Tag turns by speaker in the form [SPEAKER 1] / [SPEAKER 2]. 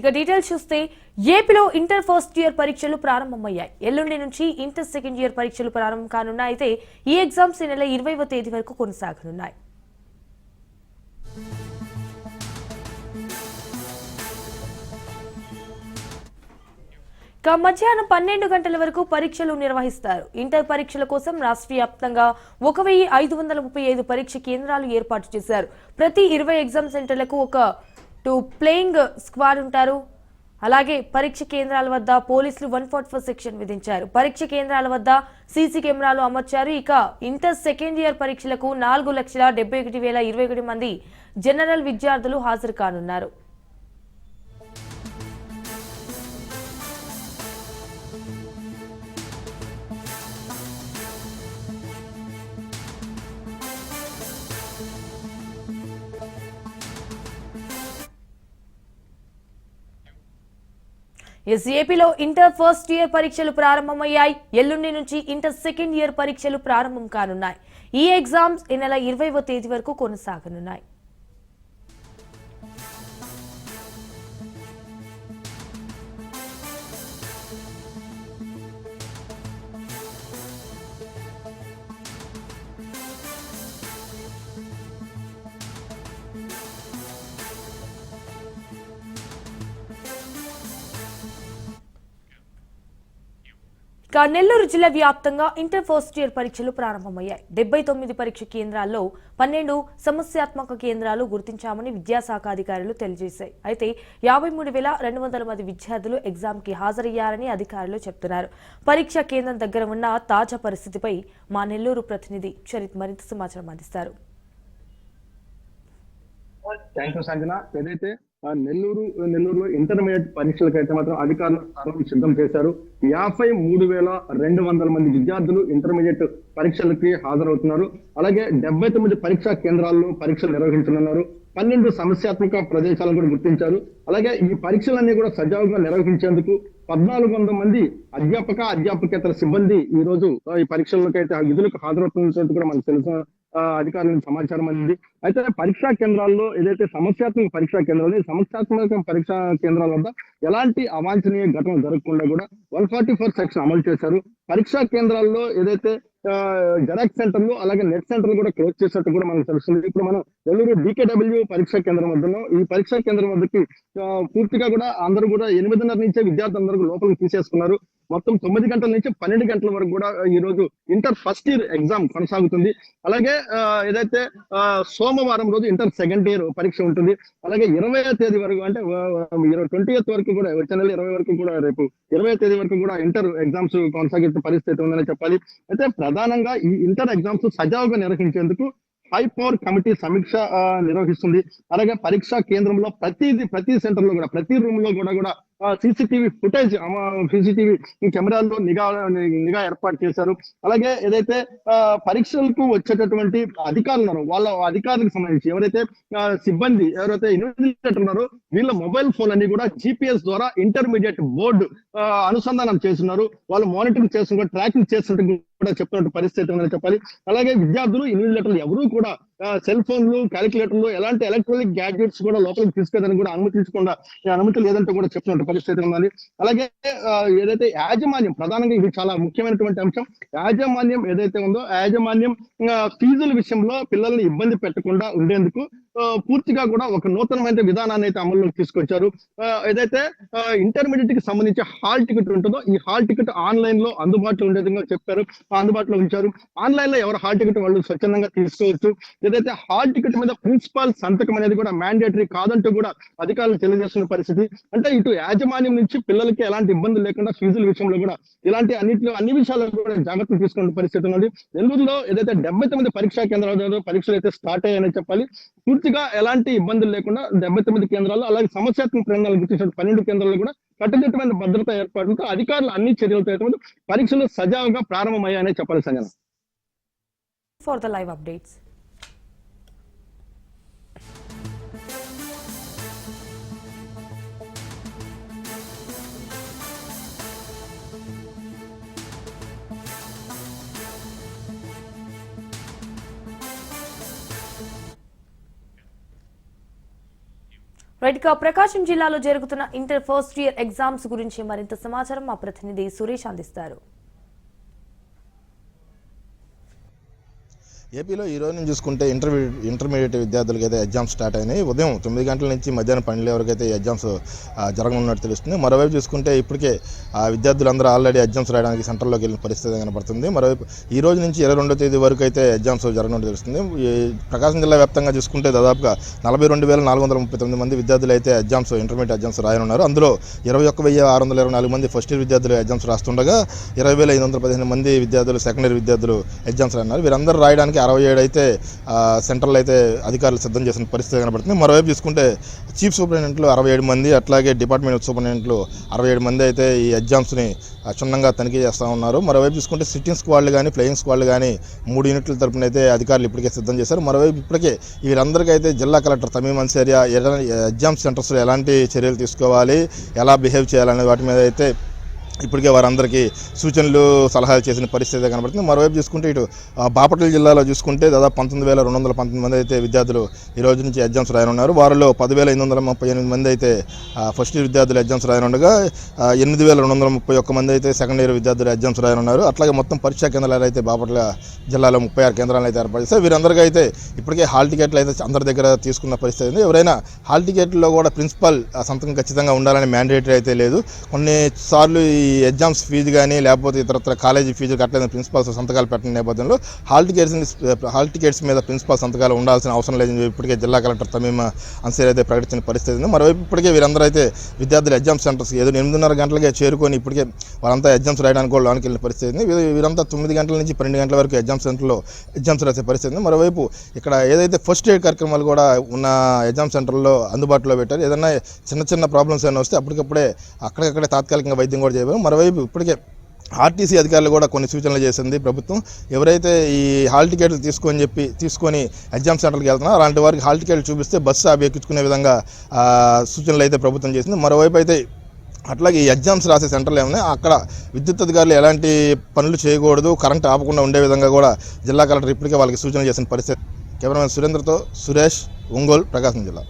[SPEAKER 1] ఇక డీటెయిల్స్ చూస్తే ఏపీలో ఇంటర్ ఫస్ట్ ఇయర్ పరీక్షలు ప్రారంభమయ్యాయి. ఎల్లుండి నుంచి ఇంటర్ సెకండ్ ఇయర్ పరీక్షలు ప్రారంభం కానున్నాయి. అయితే ఈ ఎగ్జామ్స్ ఈ నెల 20వ తేదీ వరకు కొనసాగనున్నాయి. మధ్యాహ్నం 12 గంటల వరకు పరీక్షలు నిర్వహిస్తారు. ఇంటర్ పరీక్షల కోసం రాష్ట్ర వ్యాప్తంగా 1535 పరీక్ష కేంద్రాలు ఏర్పాటు చేశారు. ప్రతి 20 ఎగ్జామ్ సెంటర్లకు ఒక ప్లేయింగ్ స్క్వాడ్ ఉంటారు. అలాగే పరీక్ష కేంద్రాల వద్ద పోలీసులు 144 సెక్షన్ విధించారు. పరీక్ష కేంద్రాల వద్ద సీసీ కెమెరాలు అమర్చారు. ఇక ఇంటర్ సెకండ్ ఇయర్ పరీక్షలకు 4,71,021 మంది జనరల్ విద్యార్థులు హాజరు కానున్నారు. ఏపీలో ఇంటర్ ఫస్ట్ ఇయర్ పరీక్షలు ప్రారంభమయ్యాయి. ఎల్లుండి నుంచి ఇంటర్ సెకండ్ ఇయర్ పరీక్షలు ప్రారంభం కానున్నాయి. ఈ ఎగ్జామ్స్ ఈ నెల 20వ తేదీ వరకు కొనసాగనున్నాయి. నెల్లూరు జిల్లా వ్యాప్తంగా ఇంటర్ ఫస్ట్ ఇయర్ పరీక్షలు ప్రారంభమయ్యాయి. 79 పరీక్ష కేంద్రాల్లో 12 సమస్యాత్మక కేంద్రాలు గుర్తించామని విద్యాశాఖ అధికారులు తెలియజేశారు. అయితే 53,200 మంది విద్యార్థులు ఎగ్జామ్ కి హాజరయ్యారని అధికారులు చెబుతున్నారు. పరీక్షా కేంద్రం దగ్గర ఉన్న తాజా పరిస్థితిపై మా నెల్లూరు ప్రతినిధి చరిత్ మరింత సమాచారం అందిస్తారు.
[SPEAKER 2] నెల్లూరులో ఇంటర్మీడియట్ పరీక్షలకైతే మాత్రం అధికారులు సర్వం సిద్ధం చేశారు. 53,200 మంది విద్యార్థులు ఇంటర్మీడియట్ పరీక్షలకి హాజరవుతున్నారు. అలాగే 79 పరీక్షా కేంద్రాల్లో పరీక్షలు నిర్వహించనున్నారు. 12 సమస్యాత్మక ప్రదేశాలను కూడా గుర్తించారు. అలాగే ఈ పరీక్షలన్నీ కూడా సజావుగా నిర్వహించేందుకు 1,400 మంది అధ్యాపకేతర సిబ్బంది ఈ రోజు ఈ పరీక్షలకు అయితే విధులకు హాజరవుతున్నట్టు కూడా మనకు తెలుసు అధికారులకు సమాచారం అందింది. అయితే పరీక్షా కేంద్రాల్లో ఏదైతే సమస్యాత్మక పరీక్షా కేంద్రాల వద్ద ఎలాంటి అవాంఛనీయ ఘటనలు జరగకుండా కూడా 144 సెక్షన్ అమలు చేశారు. పరీక్షా కేంద్రాల్లో ఏదైతే జెరాక్స్ సెంటర్లు అలాగే నెట్ సెంటర్లు కూడా క్లోజ్ చేసినట్టు కూడా మనకు తెలుస్తుంది. ఇప్పుడు మనం నెల్లూరు DKW పరీక్షా కేంద్రం వద్దను ఈ పరీక్షా కేంద్రం వద్దకి పూర్తిగా కూడా అందరూ కూడా 8:30 నుంచే విద్యార్థులందరూ లోపలికి తీసేసుకున్నారు. మొత్తం 9 గంటల నుంచి 12 గంటల వరకు కూడా ఈ రోజు ఇంటర్ ఫస్ట్ ఇయర్ ఎగ్జామ్ కొనసాగుతుంది. అలాగే ఏదైతే సోమవారం రోజు ఇంటర్ సెకండ్ ఇయర్ పరీక్ష ఉంటుంది. అలాగే 20వ తేదీ వరకు అంటే 20th వరకు కూడా వచ్చే నెల 20 వరకు కూడా రేపు 20వ తేదీ వరకు కూడా ఇంటర్ ఎగ్జామ్స్ కొనసాగే పరిస్థితి ఉందని చెప్పాలి. అయితే ప్రధానంగా ఈ ఇంటర్ ఎగ్జామ్స్ సజావుగా నిర్వహించేందుకు హై పవర్ కమిటీ సమీక్ష నిర్వహిస్తుంది. అలాగే పరీక్షా కేంద్రంలో ప్రతి సెంటర్ లో కూడా ప్రతి రూమ్ లో కూడా CCTV ఫుటేజ్ CCTV కెమెరాల్లో నిఘా ఏర్పాటు చేశారు. అలాగే ఏదైతే పరీక్షలకు వచ్చేటటువంటి అధికారులు ఉన్నారో వాళ్ళ అధికారులకు సంబంధించి ఎవరైతే సిబ్బంది ఎవరైతే ఇన్విజిలేటర్ ఉన్నారో వీళ్ళ మొబైల్ ఫోన్ అన్ని కూడా GPS ద్వారా ఇంటర్మీడియట్ బోర్డు అనుసంధానం చేస్తున్నారు. వాళ్ళు మానిటరింగ్ చేస్తున్నారు, ట్రాకింగ్ చేస్తున్నట్టు కూడా చెప్తున్నట్టు పరిస్థితి ఉందని చెప్పాలి. అలాగే విద్యార్థులు ఇన్విజిలేటర్లు ఎవరూ కూడా సెల్ ఫోన్లు క్యాలిక్యులేటర్లు ఎలాంటి ఎలక్ట్రానిక్ గ్యాడ్జెట్స్ కూడా లోపలికి తీసుకెళ్ళడానికి కూడా అనుమతి లేదంటూ కూడా చెప్తున్నట్టు పరిస్థితి ఉండాలి. అలాగే ఏదైతే యాజమాన్యం ప్రధానంగా ఇది చాలా ముఖ్యమైనటువంటి అంశం. యాజమాన్యం ఏదైతే ఉందో యాజమాన్యం ఫీజుల విషయంలో పిల్లల్ని ఇబ్బంది పెట్టకుండా ఉండేందుకు పూర్తిగా కూడా ఒక నూతనమైన విధానాన్ని అయితే అమల్లోకి తీసుకొచ్చారు. ఏదైతే ఇంటర్మీడియట్ కి సంబంధించి హాల్ టికెట్ ఉంటుందో ఈ హాల్ టికెట్ ఆన్లైన్ లో అందుబాటులో ఉండే విధంగా చెప్పారు, అందుబాటులో ఉంచారు. ఆన్లైన్ లో ఎవరు హాల్ టికెట్ వాళ్ళు స్వచ్ఛందంగా తీసుకోవచ్చు. ఏదైతే హాల్ టికెట్ మీద ప్రిన్సిపాల్ సంతకం అనేది కూడా మ్యాండేటరీ కాదంటూ కూడా అధికారులు తెలియజేస్తున్న పరిస్థితి. అంటే ఇటు యాజమాన్యం నుంచి పిల్లలకి ఎలాంటి ఇబ్బందులు లేకుండా ఫీజుల విషయంలో కూడా ఇలాంటి అన్ని విషయాల్లో కూడా జాగ్రత్తలు తీసుకునే పరిస్థితి ఉన్నది. నెల్లూరులో ఏదైతే 79 పరీక్షా కేంద్రాల పరీక్షలు అయితే స్టార్ట్ అయ్యాయని చెప్పాలి. పూర్తిగా ఎలాంటి ఇబ్బందులు లేకుండా 79 కేంద్రాలు అలాగే సమస్యాత్మక కేంద్రాలు గుర్తించిన 12 కేంద్రాలు కూడా కట్టుదిట్టమైన భద్రతా ఏర్పాటుతో అధికారులు అన్ని చర్యలతో పరీక్షలు సజావుగా ప్రారంభమయ్యాయని చెప్పాలి. Sanjana
[SPEAKER 1] for the live updates. Right గా ప్రకాశం జిల్లాలో జరుగుతున్న ఇంటర్ ఫస్ట్ ఇయర్ ఎగ్జామ్స్ గురించి మరింత సమాచారం మా ప్రతినిధి సురేష్ అందిస్తారు.
[SPEAKER 3] ఏపీలో ఈ రోజు నుంచి చూసుకుంటే ఇంటర్మీడియట్ విద్యార్థులకి అయితే ఎగ్జామ్స్ స్టార్ట్ అయినాయి. ఉదయం 9 గంటల నుంచి మధ్యాహ్నం 12 వరకు అయితే ఎగ్జామ్స్ జరగనున్నట్టు తెలుస్తుంది. మరోవైపు చూసుకుంటే ఇప్పటికే విద్యార్థులందరూ ఆల్రెడీ ఎగ్జామ్స్ రాయడానికి సెంటర్లోకి వెళ్ళిన పరిస్థితి కనబడుతుంది. మరోవైపు ఈ రోజు నుంచి 22వ తేదీ వరకు అయితే ఎగ్జామ్స్ జరగనున్నట్టు తెలుస్తుంది. ప్రకాశం జిల్లా వ్యాప్తంగా చూసుకుంటే దాదాపుగా 42,439 మంది విద్యార్థులు అయితే ఇంటర్మీడియట్ ఎగ్జామ్స్ రాయనున్నారు. అందులో 21,624 మంది ఫస్ట్ ఇయర్ విద్యార్థులు ఎగ్జామ్స్ రాస్తుండగా 20,515 మంది విద్యార్థులు సెకండ్ ఇయర్ విద్యార్థులు ఎగ్జామ్స్ రాయన్నారు. వీరందరూ రాయడానికి 67 అయితే సెంటర్లు అయితే అధికారులు సిద్ధం చేసిన పరిస్థితి కనబడుతుంది. మరోవైపు చూసుకుంటే చీఫ్ సూపరింటెండెంట్లు 67 మంది, అట్లాగే డిపార్ట్మెంట్ సూపరింటెండెంట్లు 67 మంది అయితే ఈ ఎగ్జామ్స్ని క్షుణ్ణంగా తనిఖీ చేస్తూ ఉన్నారు. మరోవైపు చూసుకుంటే సిట్టింగ్ స్క్వాడ్లు కానీ ఫ్లయింగ్ స్క్వాడ్లు కానీ 3 యూనిట్ల తరపున అయితే అధికారులు ఇప్పటికే సిద్ధం చేశారు. మరోవైపు ఇప్పటికే వీరందరికీ అయితే జిల్లా కలెక్టర్ తమీం అన్సారియా ఎగ్జామ్ సెంటర్స్లో ఎలాంటి చర్యలు తీసుకోవాలి, ఎలా బిహేవ్ చేయాలనే వాటి మీద అయితే ఇప్పటికే వారందరికీ సూచనలు సలహాలు చేసిన పరిస్థితి కనబడుతుంది. మరోవైపు చూసుకుంటే ఇటు బాపట్ల జిల్లాలో చూసుకుంటే దాదాపు 19,219 మంది అయితే విద్యార్థులు ఈ రోజు నుంచి ఎగ్జామ్స్ రాయనున్నారు. వారిలో 10,538 మంది అయితే ఫస్ట్ ఇయర్ విద్యార్థులు ఎగ్జామ్స్ రాయనుండగా 8,231 మంది అయితే సెకండ్ ఇయర్ విద్యార్థులు ఎగ్జామ్స్ రాయనున్నారు. అట్లాగే మొత్తం పరీక్షా కేంద్రాలు అయితే బాపట్ల జిల్లాలో 36 కేంద్రాలు అయితే ఏర్పడిస్తాయి. వీరందరికీ అయితే ఇప్పటికే హాల్ టికెట్లు అయితే అందరి దగ్గర తీసుకున్న పరిస్థితి ఉంది. ఎవరైనా హాల్ టికెట్లో కూడా ప్రిన్సిపల్ సంతకం ఖచ్చితంగా ఉండాలని మ్యాండేటరీ అయితే లేదు. కొన్నిసార్లు ఈ ఎగ్జామ్స్ ఫీజు కానీ లేకపోతే ఇతరత్ర కాలేజీ ఫీజు కట్టలేని ప్రిన్సిపాల్స్ సంతకాలు పెట్టిన నేపథ్యంలో హాల్ టికెట్స్ మీద ప్రిన్సిపాల్ సంతకాలు ఉండాల్సిన అవసరం లేదని ఇప్పటికే జిల్లా కలెక్టర్ తమీం అన్సారీ అయితే ప్రకటించిన పరిస్థితి ఉంది. మరోవైపు ఇప్పటికే వీరందరూ అయితే విద్యార్థులు ఎగ్జామ్ సెంటర్స్ ఏదో 8:30 గంటలకే చేరుకొని ఇప్పటికే వారంతా ఎగ్జామ్స్ రాయడానికి కూడా లోనికి వెళ్ళిన పరిస్థితి ఉంది. వీరంతా 9 గంటల నుంచి 12 గంటల వరకు ఎగ్జామ్ సెంటర్లో ఎగ్జామ్స్ రాసే పరిస్థితి ఉంది. మరోవైపు ఇక్కడ ఏదైతే ఫస్ట్ ఎయిడ్ కార్యక్రమాలు కూడా ఉన్న ఎగ్జామ్ సెంటర్లో అందుబాటులో పెట్టారు. ఏదైనా చిన్న ప్రాబ్లమ్స్ ఏమైనా వస్తే అప్పటికప్పుడే అక్కడికక్కడే తాత్కాలికంగా వైద్యం కూడా చేయడం. మరోవైపు ఇప్పటికే ఆర్టీసీ అధికారులు కూడా కొన్ని సూచనలు చేసింది ప్రభుత్వం. ఎవరైతే ఈ హాల్ టికెట్లు తీసుకొని ఎగ్జామ్ సెంటర్కి వెళ్తున్నారో అలాంటి వారికి హాల్ టికెట్లు చూపిస్తే బస్సు అవి ఎక్కించుకునే విధంగా సూచనలు అయితే ప్రభుత్వం చేసింది. మరోవైపు అయితే అట్లాగే ఈ ఎగ్జామ్స్ రాసే సెంటర్లు ఏమన్నాయి అక్కడ విద్యుత్ అధికారులు ఎలాంటి పనులు చేయకూడదు, కరెంట్ ఆపకుండా ఉండే విధంగా కూడా జిల్లా కలెక్టర్ ఇప్పటికే వాళ్ళకి సూచనలు చేసిన పరిస్థితి. కెమెరామెన్ సురేంద్రతో సురేష్, ఒంగోలు, ప్రకాశం జిల్లా.